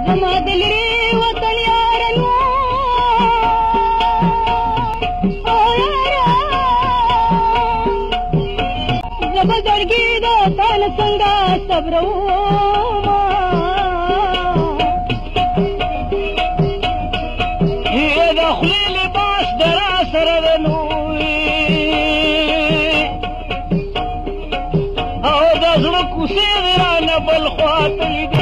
زما د لرې وطن یارانو او یاره زه به زړګي د تا نه څنګه صبرومه د خولې لباس د را سره د او د زړه کوڅې د رانه بل خوا ته